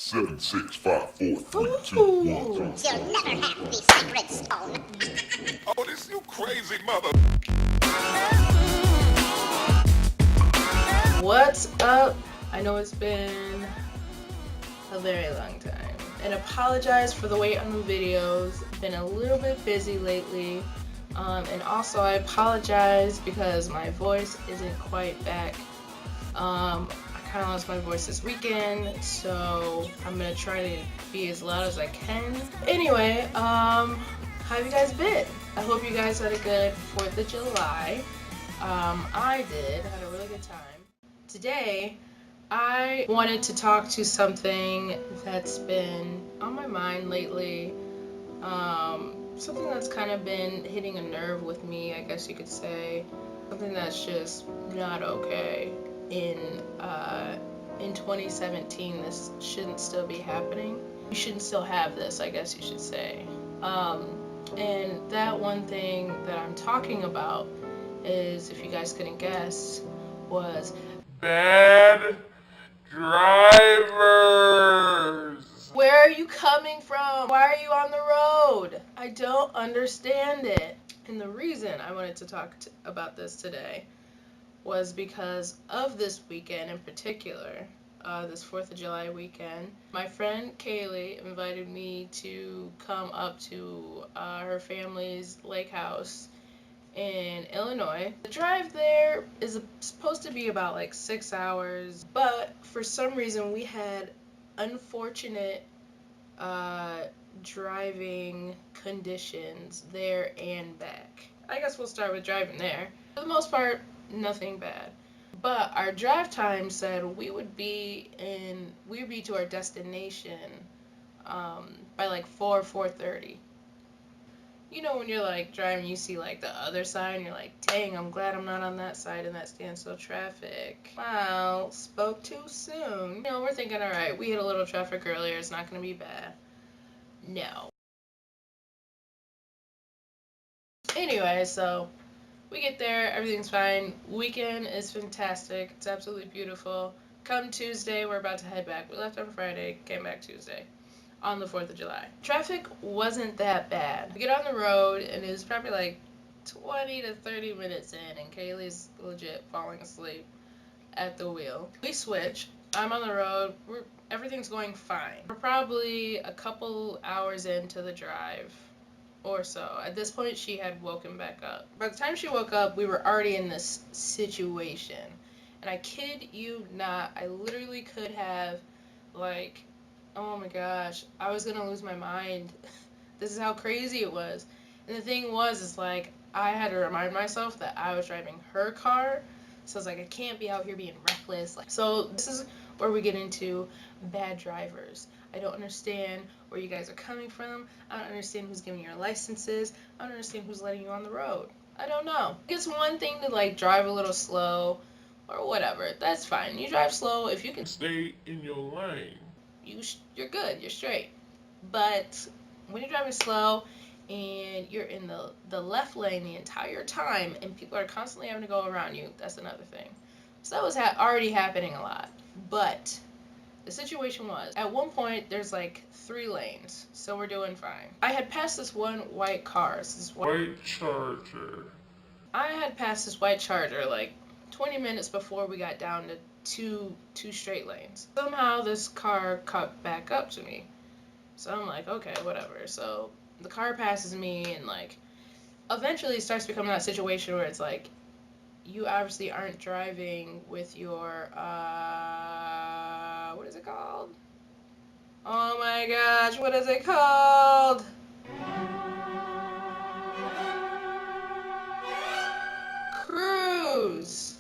7, 6, 5, 4, 3, 2, 1. You'll never have the sacred stone. Oh, this you crazy mother. What's up? I know it's been a very long time, and apologize for the wait on the videos. Been a little bit busy lately, and also I apologize because my voice isn't quite back. I kind of lost my voice this weekend, so I'm gonna try to be as loud as I can. Anyway, how have you guys been? I hope you guys had a good 4th of July. I did, had a really good time. Today, I wanted to talk to something that's been on my mind lately. Something that's kind of been hitting a nerve with me, I guess you could say. Something that's just not okay. In 2017, this shouldn't still be happening. You shouldn't still have this, I guess you should say. And that one thing that I'm talking about is, if you guys couldn't guess, was Bad drivers. where are you coming from? Why are you on the road? I don't understand it. And the reason I wanted to talk about this today was because of this weekend in particular, this 4th of July weekend. My friend Kaylee invited me to come up to her family's lake house in Illinois. The drive there is supposed to be about like 6 hours, but for some reason we had unfortunate driving conditions there and back. I guess we'll start with driving there. For the most part, nothing bad. But our drive time said we would be to our destination by like 4:30. You know, when you're like driving, you see like the other side, and you're like, dang, I'm glad I'm not on that side in that standstill traffic. Wow, spoke too soon. You know, we're thinking, all right, we hit a little traffic earlier, it's not going to be bad. No. Anyway, so we get there, everything's fine. Weekend is fantastic. It's absolutely beautiful. Come Tuesday, we're about to head back. We left on Friday, came back Tuesday on the 4th of July. Traffic wasn't that bad. We get on the road, and it was probably like 20 to 30 minutes in, and Kaylee's legit falling asleep at the wheel. We switch. I'm on the road. Everything's going fine. We're probably a couple hours into the drive or so. At this point, she had woken back up. By the time she woke up, we were already in this situation. And I kid you not, I literally could have, like, oh my gosh, I was gonna lose my mind. This is how crazy it was. And the thing was, is like, I had to remind myself that I was driving her car. So I was like, I can't be out here being reckless. So this is where we get into bad drivers. I don't understand where you guys are coming from. I don't understand who's giving you your licenses. I don't understand who's letting you on the road. I don't know. It's one thing to like drive a little slow or whatever. That's fine. You drive slow if you can Stay in your lane. you're good. You're straight. But when you're driving slow and you're in the left lane the entire time and people are constantly having to go around you, that's another thing. So that was already happening a lot. But the situation was, at one point, there's like 3 lanes, so we're doing fine. I had passed this one white car. White Charger. I had passed this white Charger like 20 minutes before we got down to two straight lanes. Somehow this car caught back up to me. So I'm like, okay, whatever. So the car passes me, and like eventually it starts becoming that situation where it's like, you obviously aren't driving with your what is it called? Oh my gosh, what is it called? Cruise.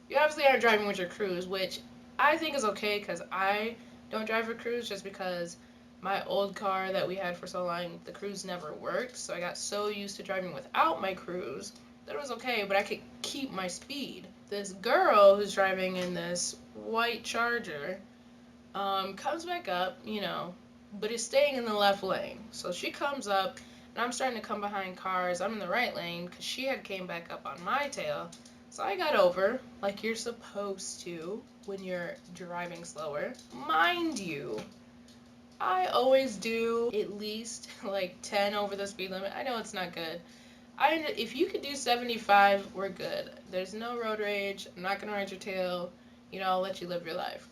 You obviously aren't driving with your cruise, which I think is okay because I don't drive a cruise just because my old car that we had for so long, the cruise never worked. So I got so used to driving without my cruise that it was okay, but I could keep my speed. This girl who's driving in this white Charger comes back up, you know, but is staying in the left lane. So she comes up, and I'm starting to come behind cars. I'm in the right lane because she had came back up on my tail. So I got over, like you're supposed to when you're driving slower. Mind you, I always do at least like 10 over the speed limit. I know it's not good. If you could do 75, we're good. There's no road rage. I'm not gonna ride your tail. You know, I'll let you live your life.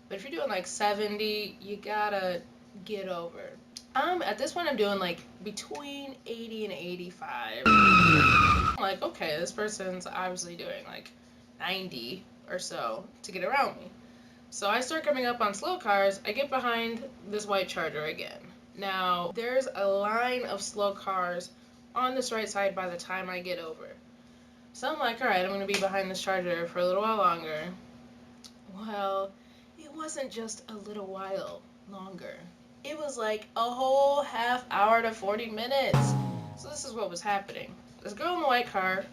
But if you're doing like 70, you gotta get over. At this point, I'm doing like between 80 and 85. I'm like, okay, this person's obviously doing like 90 or so to get around me. So I start coming up on slow cars. I get behind this white Charger again. Now, there's a line of slow cars on this right side by the time I get over. So I'm like, alright, I'm going to be behind this Charger for a little while longer. Well, it wasn't just a little while longer. It was like a whole half hour to 40 minutes. So this is what was happening. This girl in the white car,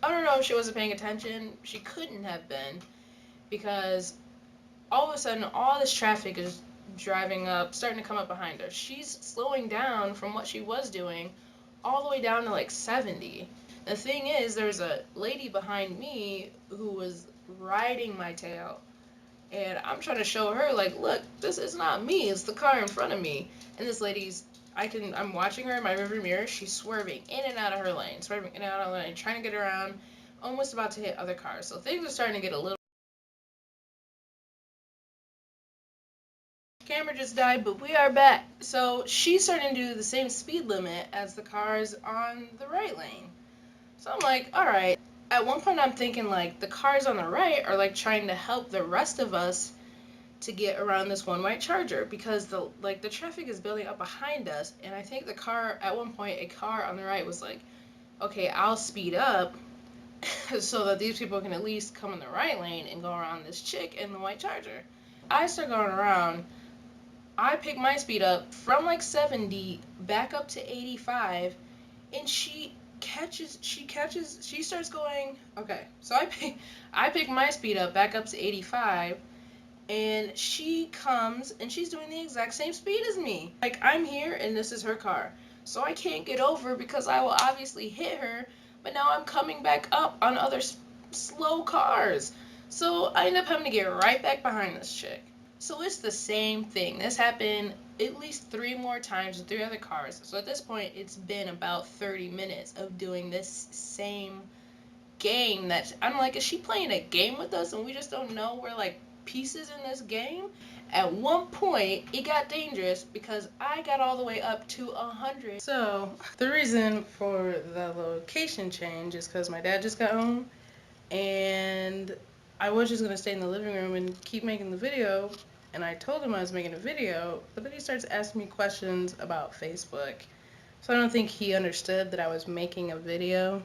I don't know if she wasn't paying attention. She couldn't have been, because all of a sudden, all this traffic is driving up, starting to come up behind her. She's slowing down from what she was doing all the way down to like 70. The thing is, there's a lady behind me who was riding my tail, and I'm trying to show her, like, look, this is not me, it's the car in front of me. And this lady's, I'm watching her in my rearview mirror, she's swerving in and out of her lane, swerving in and out of her lane, trying to get around, almost about to hit other cars. So things are starting to get a little... Camera just died, but we are back. So she's starting to do the same speed limit as the cars on the right lane. So I'm like, alright. At one point I'm thinking, like, the cars on the right are like trying to help the rest of us to get around this one white Charger, because the traffic is building up behind us. And I think at one point a car on the right was like, okay, I'll speed up so that these people can at least come in the right lane and go around this chick in the white Charger. I start going around. I pick my speed up from like 70 back up to 85, and she starts going, okay, so I pick my speed up back up to 85, and she comes and she's doing the exact same speed as me. Like, I'm here and this is her car, so I can't get over because I will obviously hit her, but now I'm coming back up on other slow cars, so I end up having to get right back behind this chick. So it's the same thing. This happened at least 3 more times with 3 other cars. So at this point, it's been about 30 minutes of doing this same game. That I'm like, is she playing a game with us and we just don't know we're like pieces in this game? At one point, it got dangerous because I got all the way up to 100. So the reason for the location change is because my dad just got home, and I was just going to stay in the living room and keep making the video, and I told him I was making a video, but then he starts asking me questions about Facebook. So I don't think he understood that I was making a video.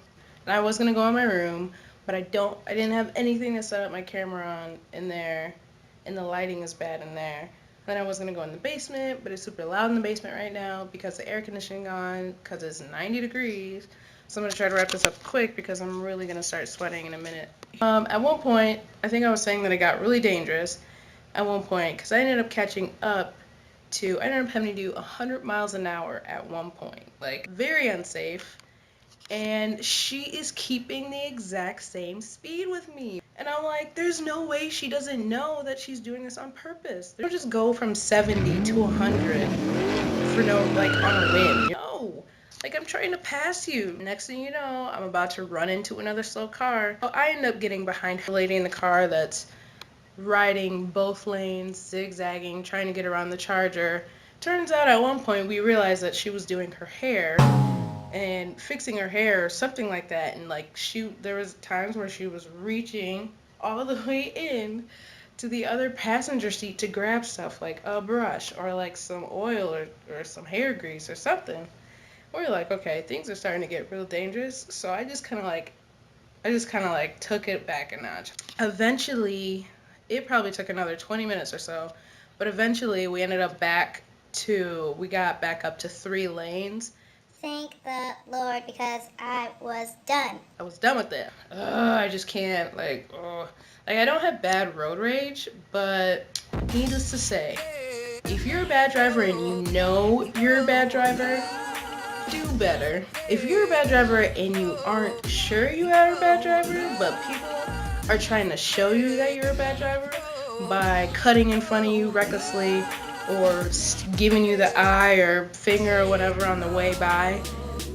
And I was going to go in my room, but I didn't have anything to set up my camera on in there, and the lighting is bad in there. Then I was going to go in the basement, but it's super loud in the basement right now because the air conditioning on, because it's 90 degrees. So I'm going to try to wrap this up quick because I'm really going to start sweating in a minute. At one point, I think I was saying that it got really dangerous at one point, because I ended up having to do 100 miles an hour at one point. Like, very unsafe. And she is keeping the exact same speed with me. And I'm like, there's no way she doesn't know that she's doing this on purpose. They don't just go from 70 to 100 for no, like, on a whim. No. Like, I'm trying to pass you. Next thing you know, I'm about to run into another slow car. So I end up getting behind the lady in the car that's riding both lanes, zigzagging, trying to get around the Charger. Turns out at one point we realized that she was doing her hair and fixing her hair or something like that, and like there was times where she was reaching all the way in to the other passenger seat to grab stuff like a brush or like some oil or some hair grease or something. We're like, okay, things are starting to get real dangerous. So I just kind of like took it back a notch. Eventually, it probably took another 20 minutes or so, but eventually we got back up to 3 lanes. Thank the Lord, because I was done. I was done with it. I just can't, like, I don't have bad road rage, but needless to say, if you're a bad driver and you know you're a bad driver, do better. If you're a bad driver and you aren't sure you are a bad driver, but people are trying to show you that you're a bad driver by cutting in front of you recklessly or giving you the eye or finger or whatever on the way by,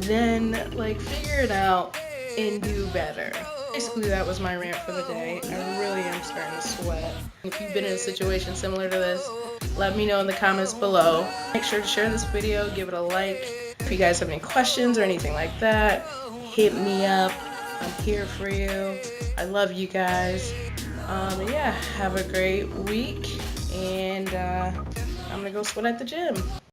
then like figure it out and do better. Basically, that was my rant for the day. I really am starting to sweat. If you've been in a situation similar to this, let me know in the comments below. Make sure to share this video, give it a like. If you guys have any questions or anything like that, hit me up. I'm here for you. I love you guys. Yeah, have a great week, and I'm gonna go sweat at the gym.